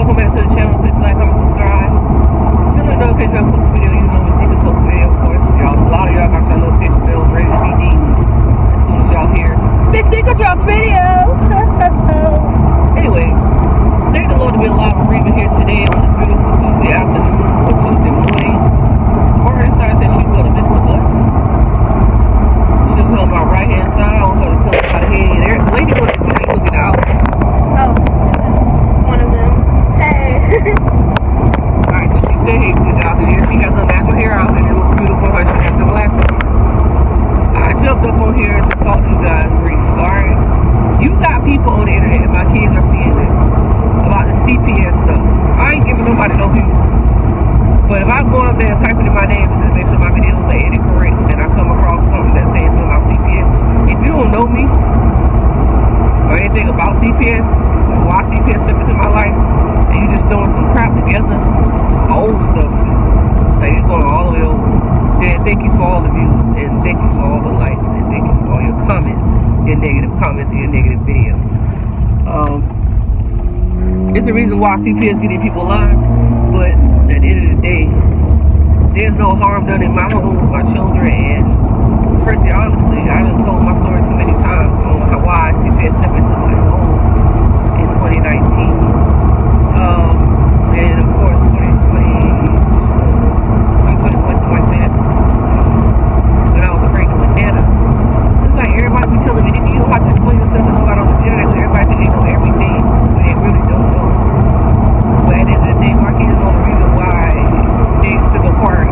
welcome back to the channel. Please like, comment, subscribe. Turn on the notification bell, post a video. You know we sneak a post a video, of course. Y'all, a lot of y'all got your notification bells ready to be dinged as soon as y'all hear Miss Sneaker drop a video. Anyways, thank the Lord to be alive and breathing here today on this beautiful Tuesday afternoon or Tuesday morning. Samara decided that she's gonna miss the bus. She'll be on my right hand side. I want her to tell me how to head. The lady wanted to see how you look at the outfit. Oh, this is one of them. Hey. Alright, so she said hey to the guys in here. She has her natural hair out and it looks beautiful on her. She has her glasses on. I jumped up on here to talk to you guys brief, alright? You got people on the internet, and my kids are seeing this, about the CPS stuff. I ain't giving nobody no views. But if I'm going up there and typing in my name just to make sure my videos are edit correct and I come across something that's saying something about CPS, if you don't know me or anything about CPS, or why CPS stepped into my life, and you just throwing some crap together, some old stuff too, like it's going all the way over, then thank you for all the views, and thank you for all the likes, and thank you for all your comments, your negative comments, and your negative videos. It's the reason why CPS getting people lives, but at the end of the day, there's no harm done in my home with my children, and personally, honestly, I done told my story too many times on why CPS stepped into my home in 2019. And of course 2020, 2021, something like that, when I was pregnant with Nana. It's like everybody be telling me, nigga, you don't have to explain yourself to nobody on this internet, because everybody think they know everything, but they really don't know. But at the end of the day, my kids know the reason why things took apart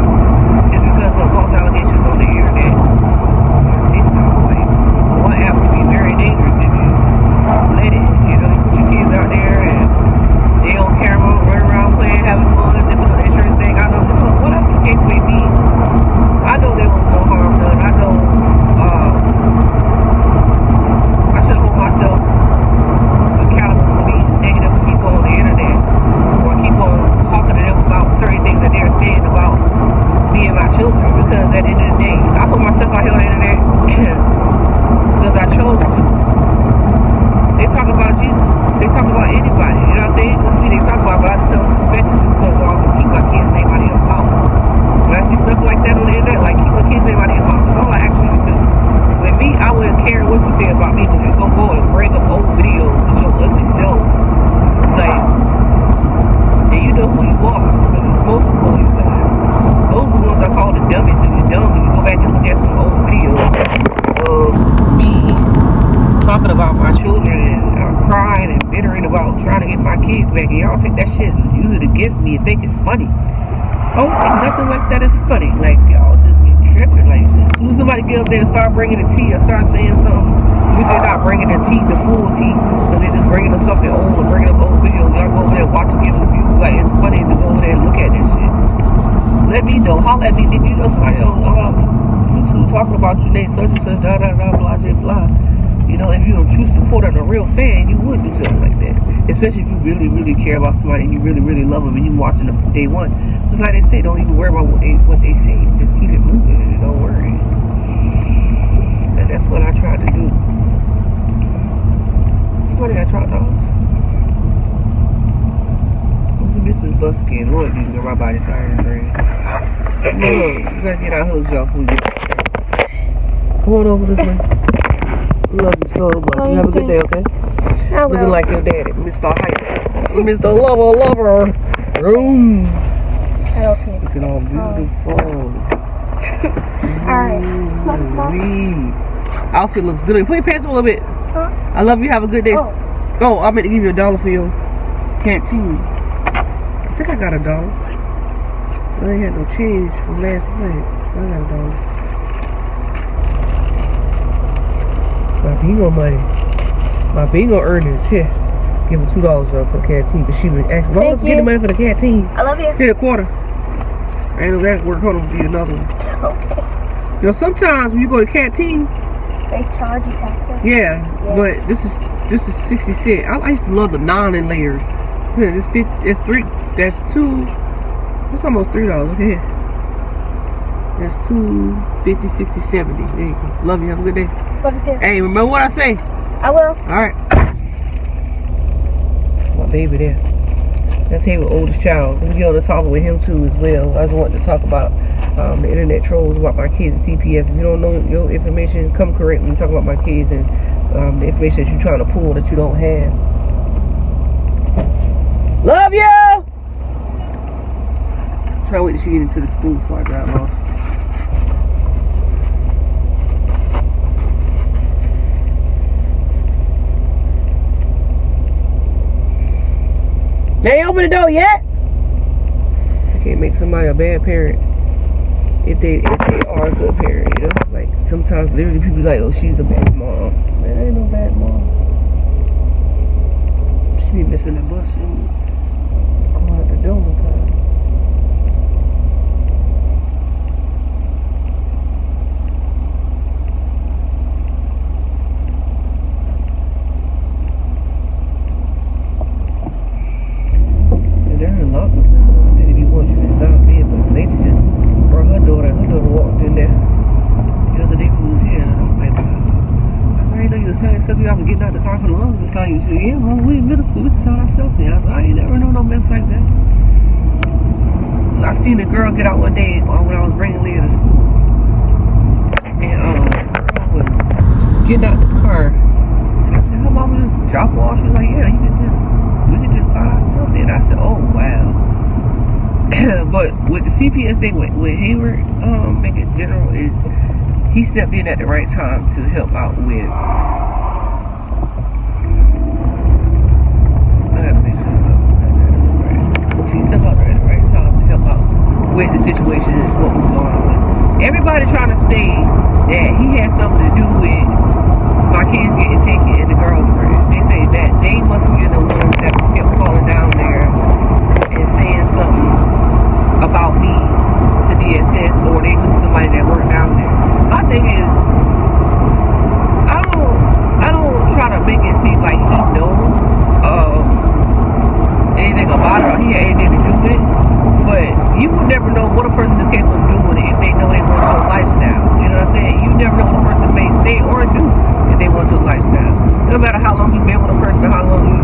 is because of false allegations on the internet. TikTok, like, one app can be very dangerous if you let it. You know, you put your kids out there and they on camera, running around playing, having fun, dipping on the insurance thing. I know, whatever the case may be, I know there was no harm done. I know I should hold myself accountable for these negative people on the internet, or keep on talking to them about certain things that they're saying about me and my children, because at the end of the day, I put myself out here on the internet because I chose to. They talk about Jesus, they talk about anybody, you know what I'm saying? Just me they talk about, but I just tell them respect is due to a dog and keep my kids' name out of your mouth. When I see stuff like that on the internet, like keep my kids' name out of your mouth, that's all I actually do. With me, I wouldn't care what you say about me, because you're gonna go and bring up old videos with your ugly self. Like, and you know who you are, because it's multiple of you guys. Those are the ones I call the dummies, because you're dumb and you go back and look at some old videos of me talking about my children and crying and bittering about trying to get my kids back, and y'all take that shit and use it against me and think it's funny. I don't think nothing like that is funny. Like, y'all just be tripping. Like, as soon as somebody get up there and start bringing the tea or start saying something, which they're not bringing the tea, the full tea, because they're just bringing up something old and bringing up old videos. Y'all go over there and watch and give them views. Like, it's funny to go over there and look at this shit. Let me know. Holler at me, nigga. You know somebody on YouTube talking about your name, such and such, da da da, blah, blah, blah. You know, if you're a true supporter and a real fan, you would do something like that. Especially if you really, really care about somebody and you really, really love them and you watching them from day one. Just like they say, don't even worry about what they say. Just keep it moving and don't worry. And that's what I tried to do. Somebody I tried off. Mrs. Buskin, Lord, you got my body tired, friend. Look, you gotta get our hooks off when you get there. Come on over this way. Love you so much. You have a good day, okay? Looking like your daddy, Mr. Hype. Mr. Lover. Room. Looking all beautiful. Alright. Outfit looks good. Put your pants on a little bit. I love you. Have a good day. Oh, I meant to give you $1 for your canteen. I think I got $1. I ain't had no change from last night. I got $1. My bingo money. My bingo earnings. Here. Give her $2 for the canteen. But she been asking, why don't you get the money for the canteen? I love you. Here, $0.25. I ain't know that work. Hold on, be another one. Okay. You know, sometimes when you go to the canteen, they charge you taxes. Yeah, but this is 60 cents. I used to love the 9 in layers. Yeah, this 50, that's 3. That's 2. That's almost $3. Look here. That's 2, 50, 60, 70. There you go. Love you. Have a good day. Love you too. Hey, remember what I say? I will. All right. My baby there. That's Heyward's oldest child. We get on the topic with him too as well. I just wanted to talk about the internet trolls about my kids at CPS. If you don't know your information, come correct when you talk about my kids and the information that you're trying to pull that you don't have. Love you! Try to wait till she get into the school before I drive off. They ain't open the door yet? I can't make somebody a bad parent if they are a good parent, you know? Like sometimes literally people be like, oh, she's a bad mom. Man, ain't no bad mom. She be missing the bus and going out the door all the time. Getting out the car for the longest time. You say, yeah, well, we in middle school, we can sign ourselves in. I said, I ain't never known no mess like that. I seen the girl get out one day when I was bringing Leah to school. And the girl was getting out the car. And I said, her mama just drop off. She was like, yeah, we could just sign ourselves in. I said, oh, wow. But with the CPS thing with Heyward, make it general, is he stepped in at the right time to help out with with the situation and what was going on. Everybody trying to say that he had something to do with my kids getting taken and the girlfriend. They say that they must be the ones that was kept calling down there and saying something about me to DSS, or they knew somebody that worked down there. My thing is, I don't try to make it seem like he knows anything about it or he had anything to do with it. But you would never know what a person is capable of doing if they know they want your lifestyle. You know what I'm saying? You never know what a person may say or do if they want your lifestyle. No matter how long you've been with a person or how long you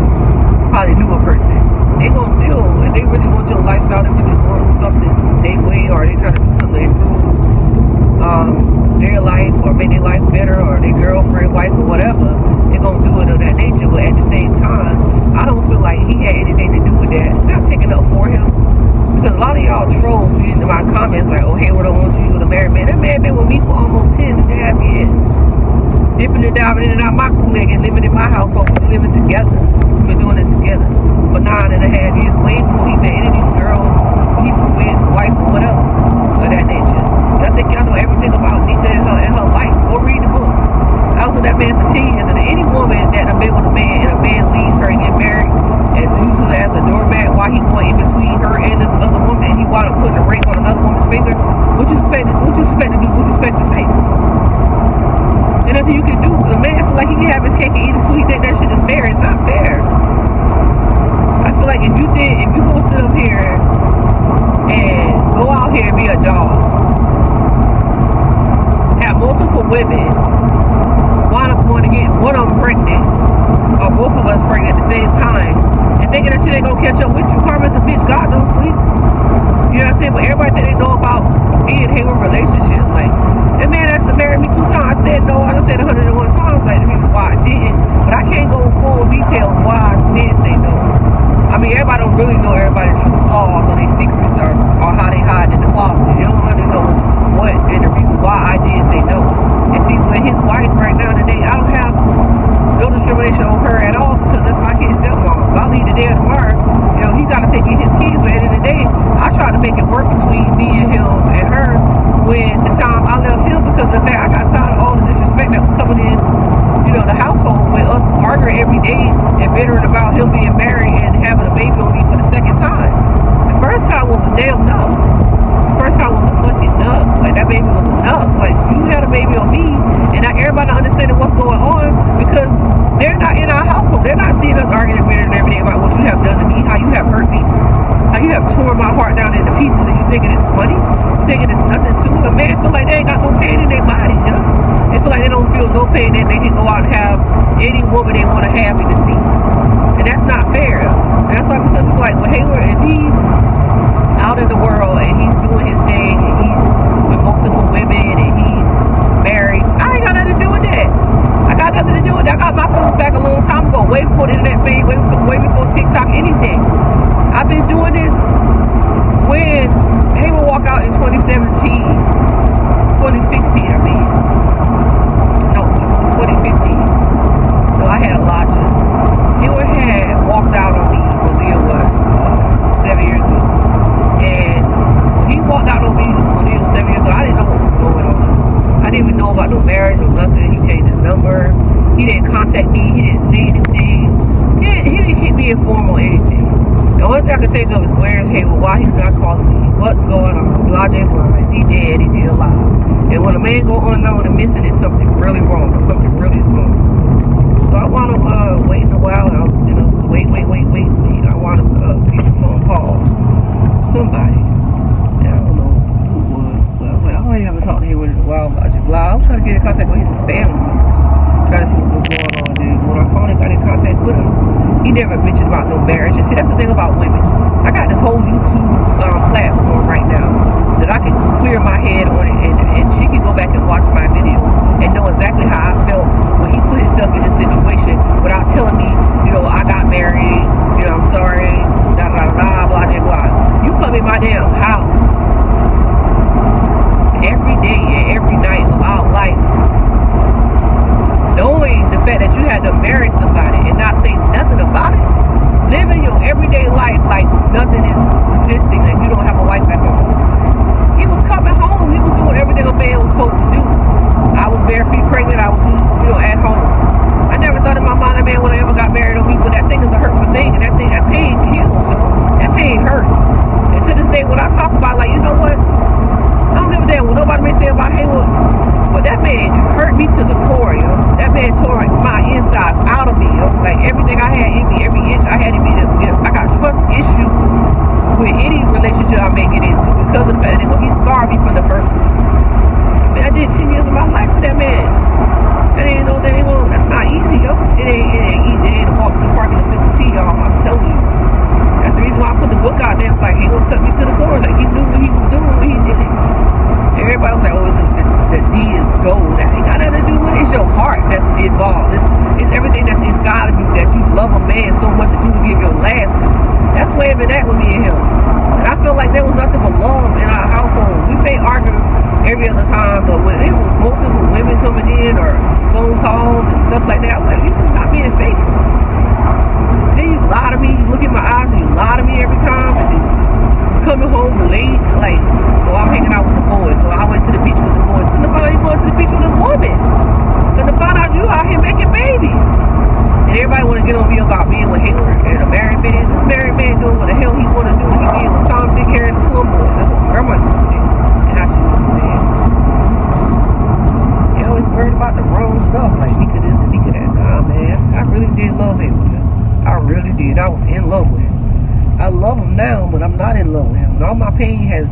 probably knew a person, they gonna still, if they really want your lifestyle, they really want something they way, or they trying to do something to improve their life or make their life better, or their girlfriend, wife, or whatever, they're gonna do it of that nature. But at the same time, I don't feel like he had anything to do with that. Not taking up for him. Because a lot of y'all trolls be in my comments like, oh, Heyward, I want you to marry man. That man been with me for almost 10 and a half years. Dipping and diving in and out my Kool-Aid and living in my household. We've been living together. We've been doing it together for 9 and a half years. Way before he met any of these girls he was with, wife or whatever of that nature. And I think y'all know everything about Nika and her life. Go read the book. I was with that man for 10 years. And any woman that I've been with a man and a man leaves her and get married and uses her as a doormat while he going in between her and this other woman, and he wound up putting a ring on another woman's finger, what you expect to do? What you expect to say? And nothing you can do, because a man feel like he can have his cake and eat it too. He think that shit is fair. It's not fair. I feel like if you gonna sit up here and go out here and be a dog, have multiple women, wind up going to get one of them pregnant, or both of us pregnant at the same time, and thinking that shit ain't gonna catch up with you. Karma's a bitch. God don't sleep. You know what I'm saying? But everybody think they know about me and Heyward relationship. Like, that man asked to marry me 2 times. I said no. I done said 101 times. Like, the reason why I didn't. But I can't go full details why I did say no. I mean, everybody don't really know everybody's true flaws or their secrets or how they hide in the closet. They don't really know what and the reason why I did say no. And see, with his wife right now today, I don't have no discrimination on her at all, because that's my kid's stepmom. If I leave today or tomorrow, you know, he got to take in his kids. But at the end of the day, I try to make it work between me and him and her when the time I left him, because in fact, I got tired of all the disrespect that was coming in, you know, the household, with us arguing every day and bittering about him being married and having a baby on me for the second time. The first time was a damn enough. The first time was a fucking enough. Like, that baby was enough. Like, you had a baby on me, and not everybody understanding what's going on, because they're not in our household. They're not seeing us arguing and every day about what you have done to me, how you have hurt me, how you have torn my heart down into pieces, and you thinking it's funny? You thinking it's nothing to it? A man feel like they ain't got no pain in their bodies, yo. They feel like they don't feel no pain, and they can go out and have any woman they want to have in the seat. And that's not fair. And that's why I tell people like, well, Heyward, if he out in the world and he's doing his thing and he's with multiple women and he's married, I ain't got nothing to do with that. I got nothing to do with that. I got my feelings back a long time ago, way before the internet fame, way before TikTok, anything. I've been doing this when Heyward walked out in 2016, I mean. No, 2015. No, I had Elijah. Heyward had walked out on me when Leah was 7 years old. And when he walked out on me when Leah was 7 years old, I didn't know what was going on. I didn't even know about no marriage or nothing. He changed his number. He didn't contact me. He didn't say anything. He didn't keep me informed on anything. The only thing I can think of is where's Heyward? Why he's not calling me? What's going on? Blah, blah, blah. Is he dead? Is he alive? And when a man go unknown and missing, it's something really wrong or something really is going on. So I wound up waiting a while. And I was, wait. I wound up getting a phone call from somebody. And I don't know who it was, but I was like, oh, I haven't talked to Heyward in a while. Blah, blah, blah. I was trying to get in contact with his family members, trying to see what was going on. And when I finally got in contact with him, he never mentioned about no marriage. And see, that's the thing about women. I got this whole YouTube platform right now that I can clear my head on it, and she can go back and watch my videos and know exactly how I felt when he put himself in this situation without telling me, I got married, I'm sorry, blah, blah, blah, blah, blah, blah. You come in my damn house every day and every night of our life, knowing the fact that you had to marry somebody and not say nothing about it, living your everyday life like nothing is existing and you don't have a wife at home. He was coming home. He was doing everything a man was supposed to do. I was barefeet pregnant. I was, at home. I never thought in my mind a man would have ever got married on me, but that thing is a hurtful thing, and that pain kills, That pain hurts. And to this day, when I talk about, like, you know what? I don't give a damn what nobody may say about Heyward, but that man hurt me to the core, That man tore my insides out of me, Like everything I had in me, every inch I had in me, I got trust issues with any relationship I may get into because of the fact that he scarred me from the first one. Man, I did 10 years of my life for that man. That's not easy, It ain't easy. It ain't a walk in the park and a sip of tea, y'all. I'm telling you. That's the reason why I put the book out there. Like, Heyward cut me to the core. Like, he knew what he was doing when he did it. Everybody was like, oh, the D is gold. That ain't got nothing to do with it. It's your heart that's involved. It's everything that's inside of you that you love a man so much that you would give your last to. That's where it been at with me and him. And I feel like there was nothing but love in our household. We may argue every other time, but when it was multiple women coming in or phone calls and stuff like that, I was like, you just not being faithful. Then you lie to me, you look in my eyes and you lie to me every time, and then you coming home late, like, I'm hanging out with the boys, so I went to the beach with the boys. Couldn't find you going to the beach with a woman. Couldn't find out you out here making babies. And everybody want to get on me about being with Heyward and a married man. This married man doing what the hell he want to do, and he being with Tom, Dick, Harry, and the plum boys. That's what grandma used to say, and how she used to say it. He always worried about the wrong stuff, like he could this and he could that. Nah, man, I really did love Heyward. I really did. I was in love with him. I love him now, but I'm not in love with him. And all my pain has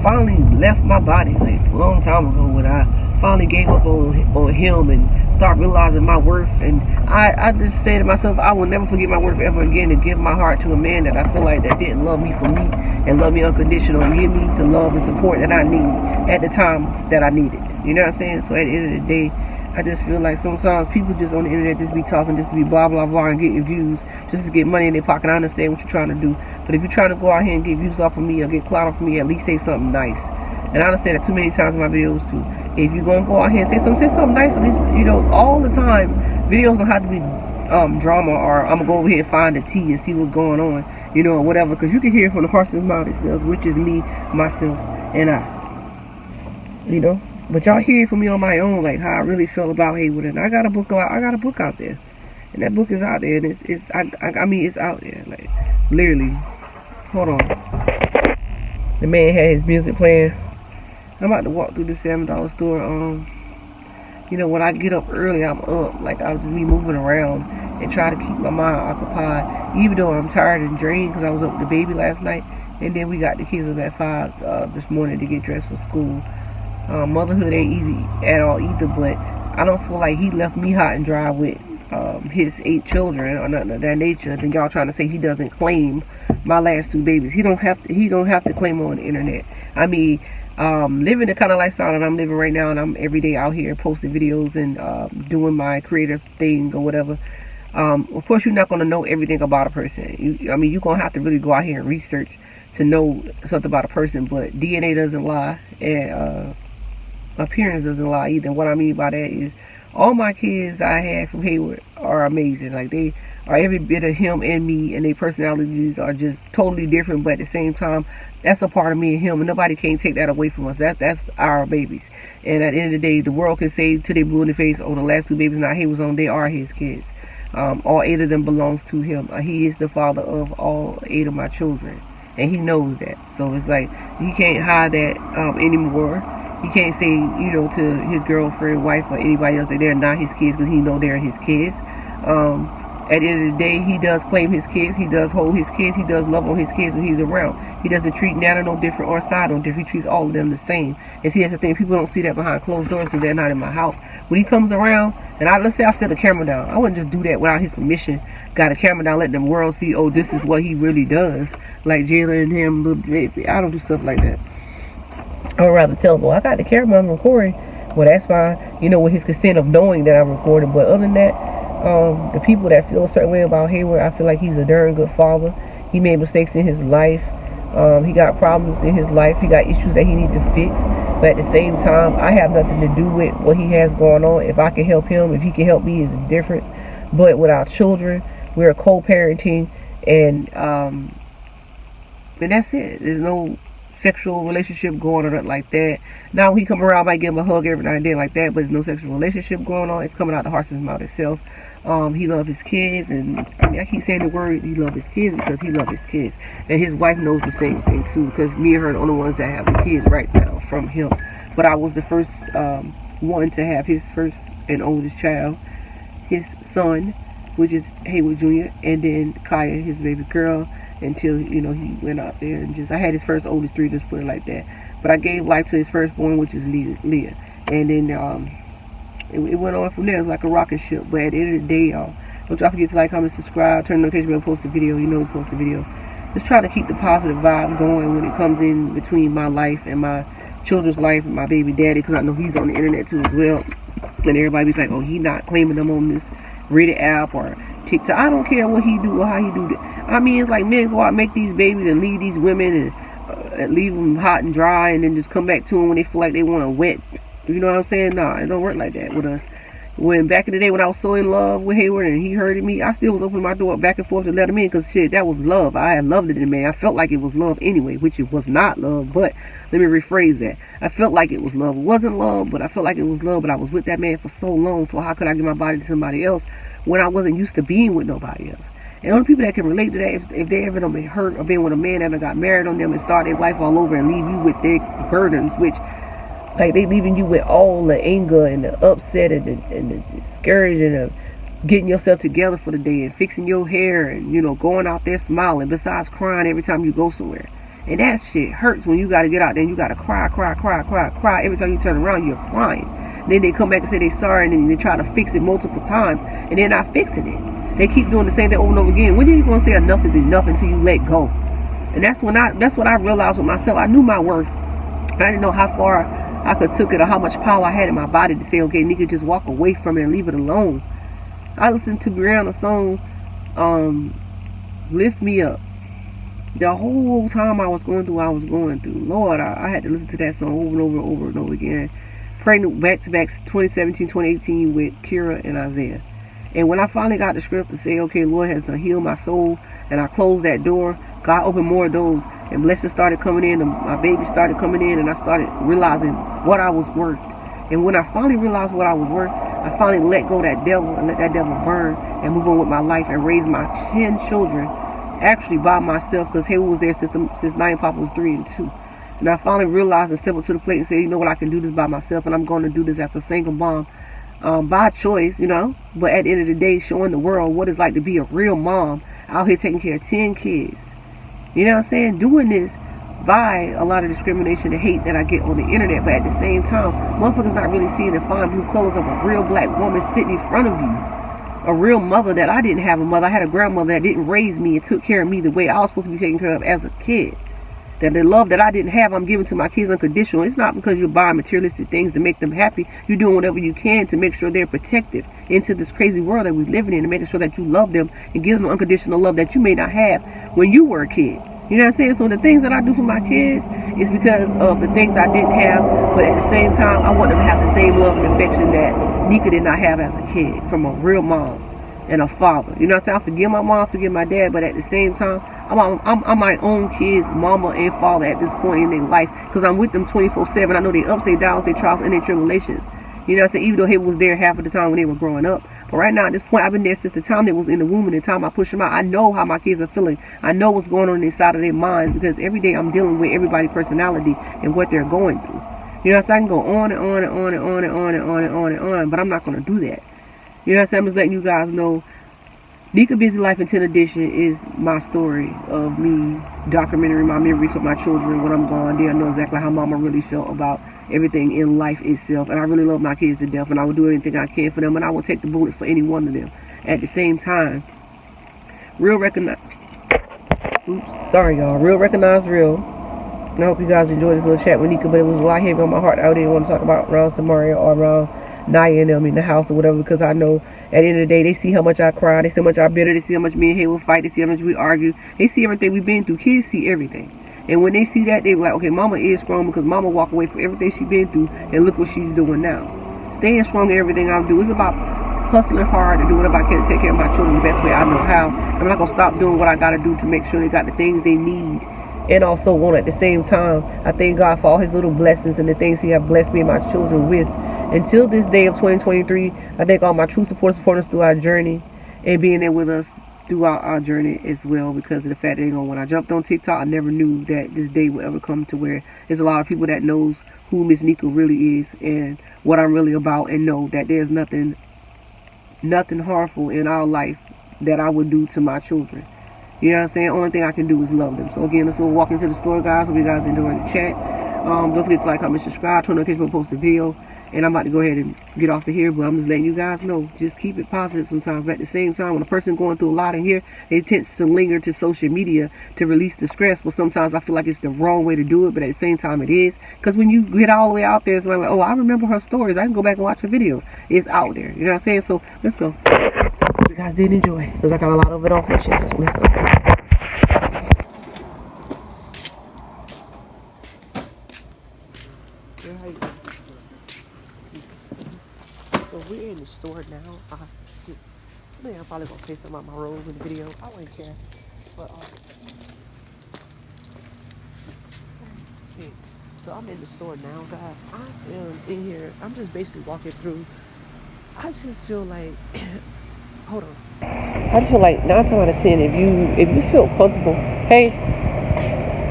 finally left my body like a long time ago when I finally gave up on him and start realizing my worth. And I just say to myself, I will never forget my worth ever again, and give my heart to a man that I feel like that didn't love me for me and love me unconditional and give me the love and support that I need at the time that I needed. You know what I'm saying? So at the end of the day, I just feel like sometimes people just on the internet just be talking just to be blah blah blah and getting views just to get money in their pocket. I understand what you're trying to do, but if you're trying to go out here and get views off of me or get clout off of me, at least say something nice. And I understand that too many times in my videos too. If you're gonna go out here and say something nice. At least all the time videos don't have to be drama, or I'm gonna go over here and find the tea and see what's going on, or whatever. Because you can hear it from the horse's mouth itself, which is me, myself, and I. But y'all hear from me on my own, like how I really feel about Heyward. And I got a book out there, and that book is out there, and it's out there, like literally. Hold on, the man had his music playing. I'm about to walk through the $7 store. When I get up early, I'm up. Like I'll just be moving around and try to keep my mind occupied, even though I'm tired and drained because I was up with the baby last night, and then we got the kids up at 5 this morning to get dressed for school. Motherhood ain't easy at all either, but I don't feel like he left me hot and dry with his 8 children or nothing of that nature, then y'all trying to say he doesn't claim my last 2 babies. He don't have to claim them on the internet. I mean, living the kind of lifestyle that I'm living right now, and I'm every day out here posting videos and doing my creative thing or whatever. Of course, you're not going to know everything about a person. You're going to have to really go out here and research to know something about a person. But DNA doesn't lie, and appearance doesn't lie either. What I mean by that is, all my kids I had from Heyward are amazing. Like, they are every bit of him and me, and their personalities are just totally different. But at the same time, that's a part of me and him, and nobody can take that away from us. That's our babies. And at the end of the day, the world can say to their blue in the face, oh, the last 2 babies not Heyward's on, they are his kids. All 8 of them belongs to him. He is the father of all 8 of my children, and he knows that. So it's like, he can't hide that anymore. He can't say, to his girlfriend, wife, or anybody else that they're not his kids, because he know they're his kids. At the end of the day, he does claim his kids. He does hold his kids. He does love on his kids when he's around. He doesn't treat Nana no different or Side no different. He treats all of them the same. And see, that's the thing. People don't see that behind closed doors because they're not in my house. When he comes around, and let's say I set the camera down. I wouldn't just do that without his permission. Got a camera down, let the world see, oh, this is what he really does. Like Jayla and him, little baby. I don't do stuff like that. I would rather tell him, well, I got the camera, I'm recording. Well, that's fine, with his consent of knowing that I'm recording. But other than that, the people that feel a certain way about Heyward, I feel like he's a darn good father. He made mistakes in his life. He got problems in his life. He got issues that he needs to fix. But at the same time, I have nothing to do with what he has going on. If I can help him, if he can help me, is a difference. But with our children, we're co-parenting, and that's it. There's no sexual relationship going on or nothing like that. Now when he come around, I might give him a hug every now and then like that, but there's no sexual relationship going on. It's coming out the horse's mouth itself. He loves his kids, and I keep saying the word, he loves his kids, because he loves his kids. And his wife knows the same thing too, because me and her are the only ones that have the kids right now from him. But I was the first one to have his first and oldest child, his son, which is Heyward Jr., and then Kaya, his baby girl, until he went out there and I had his first oldest 3, just put it like that. But I gave life to his firstborn, which is Leah, and then it went on from there. It was like a rocket ship. But at the end of the day, y'all, don't y'all forget to like, comment, subscribe, turn the notification bell, post a video. We post a video. Just try to keep the positive vibe going when it comes in between my life and my children's life and my baby daddy, because I know he's on the internet too as well. And everybody be like, oh, he not claiming them on this Reddit app or TikTok. I don't care what he do or how he do that. It's like men go out and make these babies and leave these women and leave them hot and dry, and then just come back to them when they feel like they want to wet. You know what I'm saying? Nah, it don't work like that with us. When back in the day when I was so in love with Heyward and he hurted me, I still was opening my door back and forth to let him in, because shit, that was love. I had loved it in the man. I felt like it was love anyway, which it was not love. But let me rephrase that. I felt like it was love. It wasn't love, but I felt like it was love. But I was with that man for so long, so how could I give my body to somebody else when I wasn't used to being with nobody else? And only people that can relate to that, if they ever done been hurt or been with a man that got married on them and start their life all over and leave you with their burdens, which, like, they leaving you with all the anger and the upset and the discouragement of getting yourself together for the day and fixing your hair and, going out there smiling, besides crying every time you go somewhere. And that shit hurts when you got to get out there and you got to cry. Every time you turn around, you're crying. And then they come back and say they're sorry, and then they try to fix it multiple times, and they're not fixing it. They keep doing the same thing over and over again. When are you going to say enough is enough until you let go? And that's what I realized with myself. I knew my worth, but I didn't know how far I could took it or how much power I had in my body to say, okay, nigga, just walk away from it and leave it alone. I listened to Brianna's song, Lift Me Up. The whole time I was going through. Lord, I had to listen to that song over and over again. Pregnant back-to-back 2017, 2018 with Kira and Isaiah. And when I finally got the script to say, okay, Lord has done healed my soul, and I closed that door, God opened more doors, and blessings started coming in, and my baby started coming in, and I started realizing what I was worth. And when I finally realized what I was worth, I finally let go of that devil and let that devil burn and move on with my life and raise my 10 children actually by myself, because Heyward was there since Nine Papa was 3 and 2. And I finally realized and stepped up to the plate and said, you know what, I can do this by myself, and I'm going to do this as a single mom. By choice, but at the end of the day, showing the world what it's like to be a real mom out here taking care of 10 kids. You know what I'm saying? Doing this by a lot of discrimination and hate that I get on the internet, but at the same time, motherfuckers not really seeing the fine blue colors of a real black woman sitting in front of you. a real mother that I didn't have a mother. I had a grandmother that didn't raise me and took care of me the way I was supposed to be taken care of as a kid. That the love that I didn't have, I'm giving to my kids unconditional. It's not because you're buying materialistic things to make them happy. You're doing whatever you can to make sure they're protected into this crazy world that we're living in, and making sure that you love them and give them unconditional love that you may not have when you were a kid. You know what I'm saying? So the things that I do for my kids is because of the things I didn't have, but at the same time, I want them to have the same love and affection that Nika did not have as a kid from a real mom and a father. You know what I'm saying? I forgive my mom, forgive my dad, but at the same time, I'm my own kids' mama and father at this point in their life, because I'm with them 24/7. I know they ups, they downs, they trials, and their tribulations. You know what I'm saying? Even though he was there half of the time when they were growing up. But right now, at this point, I've been there since the time they was in the womb and the time I push them out. I know how my kids are feeling. I know what's going on inside of their minds, because every day I'm dealing with everybody's personality and what they're going through. You know what I'm saying? I can go on and on and on and on and on and on and on and on, but I'm not going to do that. You know what I'm saying? I'm just letting you guys know Nika Busy Life in 10 Edition is my story of me documenting my memories with my children when I'm gone. They'll know exactly how mama really felt about everything in life itself. And I really love my kids to death, and I will do anything I can for them, and I will take the bullet for any one of them. At the same time, real recognize real. And I hope you guys enjoyed this little chat with Nika, but it was a lot heavy on my heart. I didn't want to talk about around Samaria or around Naya and them in the house or whatever, because I know at the end of the day, they see how much I cry, they see how much I bitter, they see how much me and Heyward fight, they see how much we argue, they see everything we've been through. Kids see everything. And when they see that, they be like, okay, mama is strong, because mama walked away from everything she's been through, and look what she's doing now. Staying strong in everything I do. It's about hustling hard and do whatever I can to take care of my children the best way I know how. I'm not going to stop doing what I got to do to make sure they got the things they need. And also want at the same time, I thank God for all his little blessings and the things he have blessed me and my children with. Until this day of 2023, I thank all my true supporting us through our journey and being there with us throughout our journey as well, because of the fact that, you know, when I jumped on TikTok, I never knew that this day would ever come to where there's a lot of people that knows who Miss Nika really is and what I'm really about, and know that there's nothing harmful in our life that I would do to my children. You know what I'm saying? Only thing I can do is love them. So again, let's go walk into the store, guys. Hope you guys enjoying the chat. Don't forget to like, comment, subscribe, turn on notifications when I post a video. And I'm about to go ahead and get off of here, but I'm just letting you guys know, just keep it positive sometimes. But at the same time, when a person going through a lot in here, they tend to linger to social media to release the stress. But sometimes I feel like it's the wrong way to do it, but at the same time it is. Because when you get all the way out there, it's like, oh, I remember her stories. I can go back and watch her videos. It's out there. You know what I'm saying? So let's go. Hope you guys did enjoy, because I got a lot of it off my chest. So let's go. So we're in the store now. I'm probably gonna say something about my robes in the video. I wouldn't care. But okay. So I'm in the store now, guys. I am in here. I'm just basically walking through. I just feel like hold on. I just feel like 9 times out of 10, if you feel comfortable,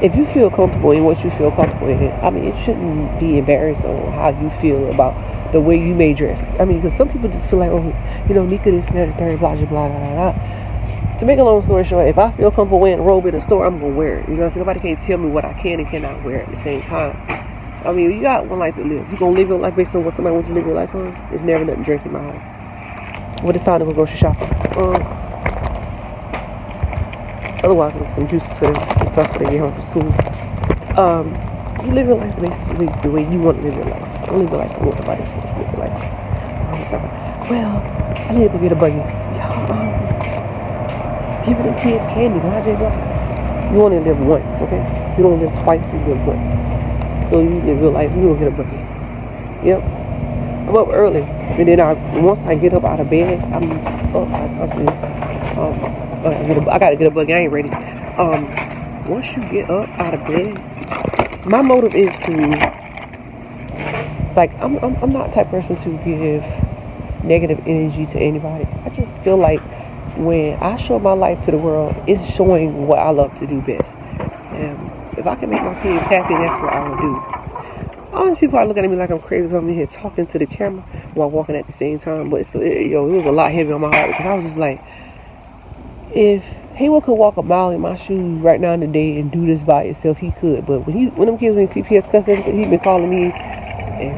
if you feel comfortable in what you feel comfortable in, I mean, it shouldn't be embarrassed on how you feel about the way you may dress. I mean, because some people just feel like, oh, you know, Nika this and that, blah, blah, blah, blah, blah. To make a long story short, if I feel comfortable wearing a robe in the store, I'm going to wear it. You know what I'm saying? Nobody can't tell me what I can and cannot wear at the same time. I mean, you got one life to live. You're going to live your life based on what somebody wants you to live your life on. There's never nothing to drink in my house. But it's time to go grocery shopping. Otherwise, I'll get some juices for them and stuff when they get home from school. You live your life basically the way you want to live your life. Don't live your life for what nobody else wants you to live your life. I'm sorry. Well, I need to go get a buggy. Y'all, giving them kids candy, blah, blah, blah. You only live once, okay? You don't live twice, you live once. So you live your life, you go get a buggy. Yep. I'm up early. And then once I get up out of bed, I'm just up. I gotta get a buggy. I ain't ready. Once you get up out of bed, my motive is to, like, I'm not the type of person to give negative energy to anybody. I just feel like when I show my life to the world, it's showing what I love to do best. And if I can make my kids happy, that's what I will do. All these people are looking at me like I'm crazy because I'm in here talking to the camera while walking at the same time. But it was a lot heavy on my heart, because I was just like, if Heyward could walk a mile in my shoes right now in the day and do this by himself, he could. But when them kids were in CPS cussing, he been calling me, and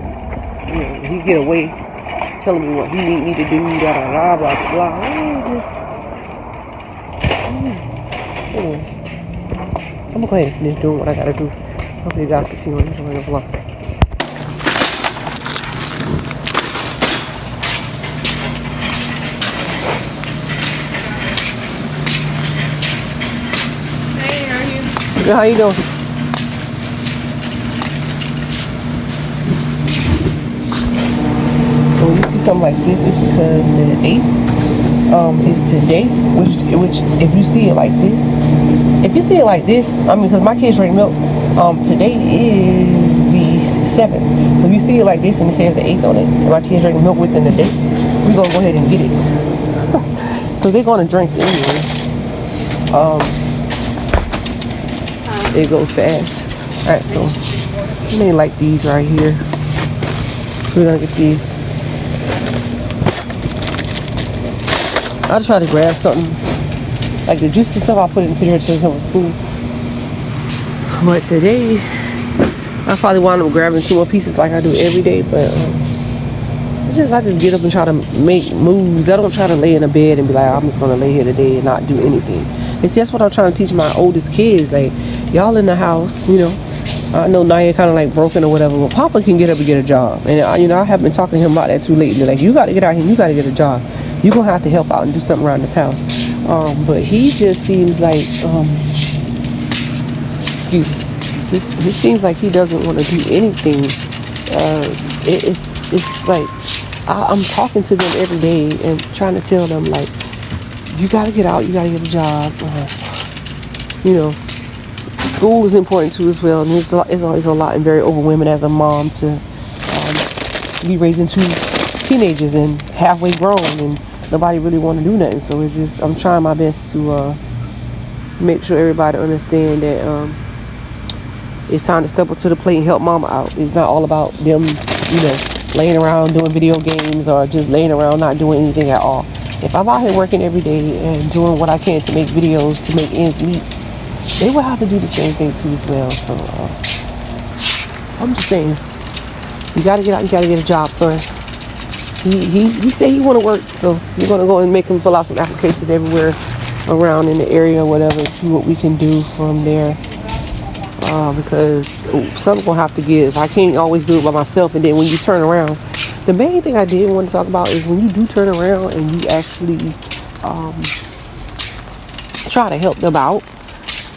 you know, he get away. telling me what he need me to do, blah, blah, blah, blah. I'm gonna go ahead and finish doing what I gotta do. Hope you guys continue enjoying the vlog. Hey, how are you? Good, how you doing? So when you see something like this, it's because the 8th is today, which if you see it like this, I mean, because my kids drink milk, today is the 7th. So if you see it like this and it says the 8th on it, and my kids drink milk within the day, we're gonna go ahead and get it. Because they're gonna drink it anyway. It goes fast. Alright, so I may like these right here. So we're gonna get these. I'll try to grab something like the juice and stuff. I'll put it in the refrigerator to come to school. But today, I probably wind up grabbing 2 more pieces like I do every day. But I just get up and try to make moves. I don't try to lay in a bed and be like, I'm just gonna lay here today and not do anything. It's just what I'm trying to teach my oldest kids. Like, y'all in the house, you know. I know Naya kind of like broken or whatever, but Papa can get up and get a job. And you know, I have been talking to him about that too lately. Like, you got to get out here, you got to get a job. You're gonna have to help out and do something around this house. But he just seems like, excuse me, he seems like he doesn't want to do anything. It's like I'm talking to them every day and trying to tell them, like, you got to get out, you got to get a job. You know, school is important too as well, and it's always a lot and very overwhelming as a mom to be raising 2 teenagers and halfway grown, and nobody really want to do nothing. So it's just, I'm trying my best to make sure everybody understand that it's time to step up to the plate and help mama out. It's not all about them, you know, laying around doing video games or just laying around not doing anything at all. If I'm out here working every day and doing what I can to make videos to make ends meet, they will have to do the same thing too as well. So I'm just saying, you gotta get out, you gotta get a job, son. He said he want to work, so we're gonna go and make him fill out some applications everywhere around in the area or whatever, see what we can do from there. Because something's gonna have to give. I can't always do it by myself. And then when you turn around, the main thing I did want to talk about is when you do turn around and you actually try to help them out.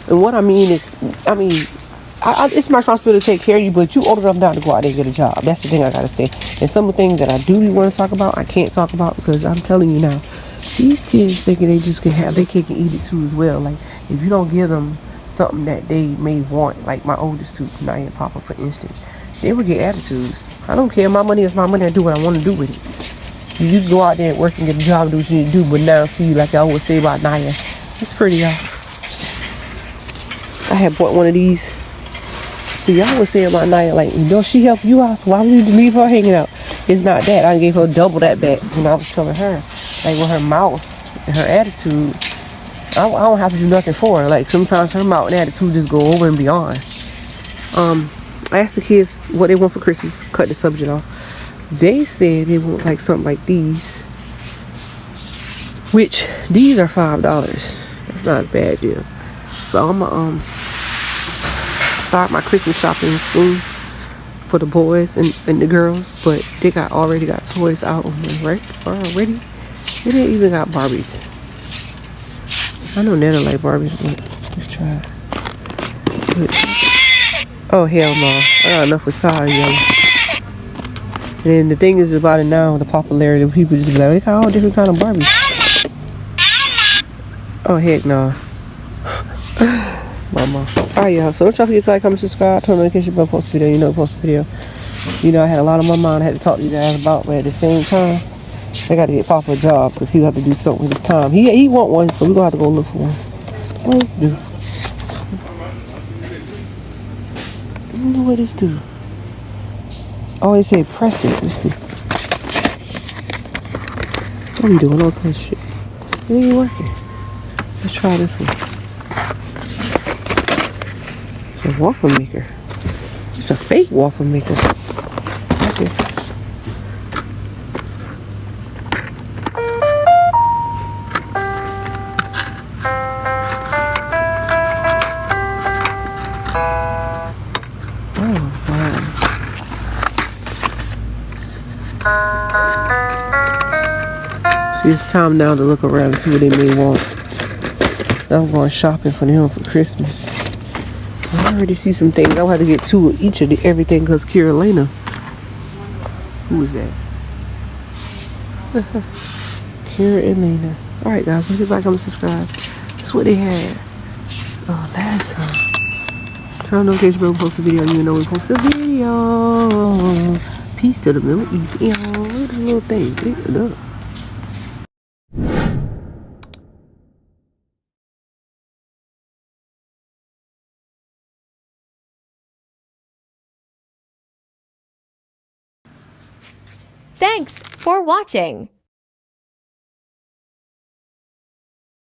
And what I mean is, it's my responsibility to take care of you, but you old enough now to go out there and get a job. That's the thing I gotta say. And some of the things that I do want to talk about, I can't talk about because I'm telling you now, these kids thinking they just can have their cake and eat it too as well. Like, if you don't give them something that they may want, like my oldest two, Naya and Papa, for instance, they would get attitudes. I don't care. My money is my money. I do what I want to do with it. You can go out there and work and get a job and do what you need to do, but now see, like I always say about Naya, it's pretty, y'all. I had bought one of these. So y'all was saying about Naya, like, you know, she helped you out, so why would you leave her hanging out? It's not that. I gave her double that back. And I was telling her, like, with her mouth and her attitude, I don't have to do nothing for her. Like, sometimes her mouth and attitude just go over and beyond. I asked the kids what they want for Christmas. Cut the subject off. They said they want like something like these, which these are $5. That's not a bad deal. So I'm gonna start my Christmas shopping soon for the boys and the girls. But they already got toys out on them, right? Already. They didn't even got Barbies. I know Nana like Barbies, but let's try it. Oh hell no! I got enough with Sara yellow. And then the thing is about it now, the popularity of people just be like, they got all different kind of Barbies. Oh heck no. Mama. Alright y'all, so don't y'all forget to like, comment, subscribe, turn on notification bell, post a video. You know, post a video. You know, I had a lot on my mind I had to talk to you guys about, but at the same time, I got to get Papa a job because he'll have to do something with his time. He want one, so we're going to have to go look for one. What does this do? I don't know what this do. Oh, they say press it. Let's see. What are you doing? All that shit. It ain't working. Let's try this one. It's a waffle maker. It's a fake waffle maker. Okay. See, it's time now to look around and see what they may want. I'm going shopping for them for Christmas. I already see some things. I'll have to get two of each of everything because Carolina. Who is that? Carolina. Alright guys, let's get back on subscribe. That's what they had. Oh, last time. Turn on notifications bell, post a video. You know we post a video. Peace to the Middle East. Look at the little thing. Pick it up. Thanks for watching.